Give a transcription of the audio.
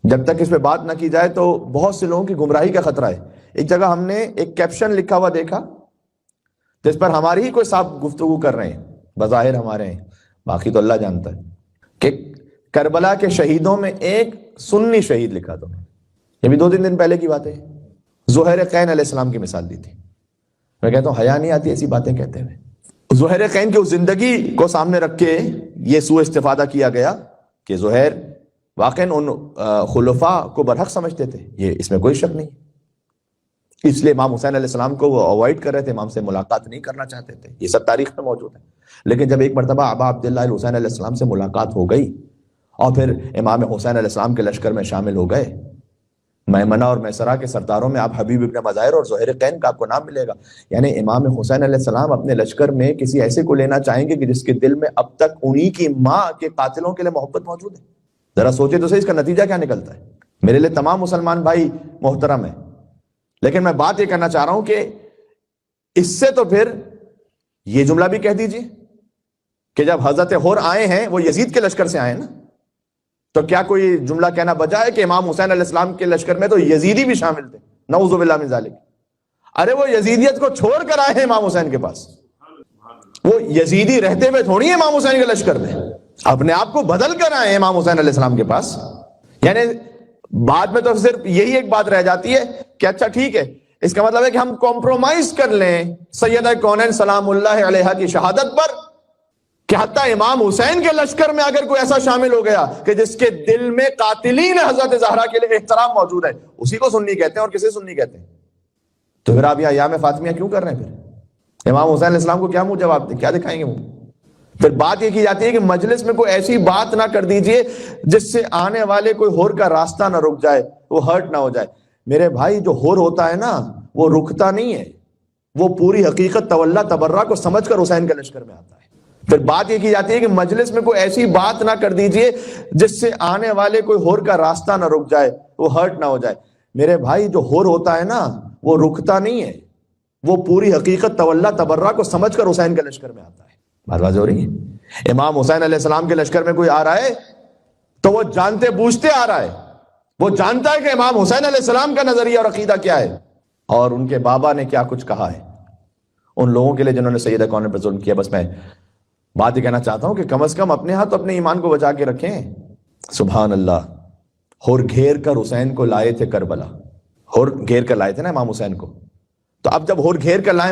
جب تک اس پہ بات نہ کی جائے تو بہت سے لوگوں کی گمراہی کا خطرہ ہے۔ ایک جگہ ہم نے ایک کیپشن لکھا ہوا دیکھا جس پر ہماری ہی کوئی صاحب گفتگو کر رہے ہیں، بظاہر ہمارے ہیں، باقی تو اللہ جانتا ہے، کہ کربلا کے شہیدوں میں ایک سنی شہید لکھا تھا۔ یہ بھی 2-3 دن پہلے کی بات ہے۔ زہیر قین علیہ السلام کی مثال دی تھی۔ میں کہتا ہوں حیا نہیں آتی ایسی باتیں کہتے ہوئے۔ زہیر قین کی اس زندگی کو سامنے رکھ کے یہ سوء استفادہ کیا گیا کہ زہیر واقعاً ان خلفاء کو برحق سمجھتے تھے، یہ اس میں کوئی شک نہیں، اس لیے امام حسین علیہ السلام کو وہ اوائڈ کر رہے تھے، امام سے ملاقات نہیں کرنا چاہتے تھے، یہ سب تاریخ میں موجود ہے۔ لیکن جب ایک مرتبہ ابا عبداللہ الحسین علیہ السلام سے ملاقات ہو گئی اور پھر امام حسین علیہ السلام کے لشکر میں شامل ہو گئے، میمنہ اور میسرہ کے سرداروں میں آپ حبیب ابن مظاہر اور زہیر قین کا آپ کو نام ملے گا۔ یعنی امام حسین علیہ السلام اپنے لشکر میں کسی ایسے کو لینا چاہیں گے کہ جس کے دل میں اب تک انہی کی ماں کے قاتلوں کے لیے محبت موجود ہے۔ ذرا سوچے تو صحیح اس کا نتیجہ کیا نکلتا ہے۔ میرے لیے تمام مسلمان بھائی محترم ہیں، لیکن میں بات یہ کرنا چاہ رہا ہوں کہ اس سے تو پھر یہ جملہ بھی کہہ دیجئے کہ جب حضرت حر آئے ہیں وہ یزید کے لشکر سے آئے نا، تو کیا کوئی جملہ کہنا بجا ہے کہ امام حسین علیہ السلام کے لشکر میں تو یزیدی بھی شامل تھے؟ نعوذ باللہ من ذالک۔ ارے وہ یزیدیت کو چھوڑ کر آئے ہیں امام حسین کے پاس، وہ یزیدی رہتے ہوئے تھوڑی ہے امام حسین کے لشکر میں، اپنے آپ کو بدل کر آئے ہیں امام حسین علیہ السلام کے پاس۔ یعنی بعد میں تو صرف یہی ایک بات رہ جاتی ہے کہ اچھا ٹھیک ہے، اس کا مطلب ہے کہ ہم کمپرومائز کر لیں سیدہ کونین سلام اللہ علیہا کی شہادت پر، کہ حتیٰ امام حسین کے لشکر میں اگر کوئی ایسا شامل ہو گیا کہ جس کے دل میں قاتلین حضرت زہرا کے لیے احترام موجود ہے، اسی کو سنی کہتے ہیں۔ اور کسے سنی کہتے ہیں؟ تو پھر آپ یہ ایام فاطمیہ کیوں کر رہے ہیں؟ پھر امام حسین علیہ السلام کو کیا منہ جواب دیں، کیا دکھائیں گے وہ؟ پھر بات یہ کی جاتی ہے کہ مجلس میں کوئی ایسی بات نہ کر دیجئے جس سے آنے والے کوئی ہور کا راستہ نہ رک جائے، وہ ہرٹ نہ ہو جائے۔ میرے بھائی جو ہور ہوتا ہے نا وہ رکتا نہیں ہے، وہ پوری حقیقت تولا تبرہ کو سمجھ کر حسین کے لشکر میں آتا ہے۔ پھر بات یہ کی جاتی ہے کہ مجلس میں کوئی ایسی بات نہ کر دیجئے جس سے آنے والے کوئی ہور کا راستہ نہ رک جائے، وہ ہرٹ نہ ہو جائے۔ میرے بھائی جو ہور ہوتا ہے نا وہ رکتا نہیں ہے، وہ پوری حقیقت تولا تبرہ کو سمجھ کر حسین کے لشکر میں آتا ہے۔ بات واضح ہو رہی ہے؟ امام حسین علیہ السلام کے لشکر میں کوئی آ رہا ہے تو وہ جانتے بوجھتے آ رہا ہے، وہ جانتا ہے کہ امام حسین علیہ السلام کا نظریہ اور عقیدہ کیا ہے اور ان کے بابا نے کیا کچھ کہا ہے ان لوگوں کے لیے جنہوں نے سیدہ کونین پر ظلم کیا۔ بس میں بات یہ کہنا چاہتا ہوں کہ کم از کم اپنے ہاتھ اپنے ایمان کو بچا کے رکھیں۔ سبحان اللہ، ہور گھیر کر حسین کو لائے تھے کربلا، ہور گھیر کر لائے تھے نا امام حسین کو، تو اب جب ہور گھیر کر لائے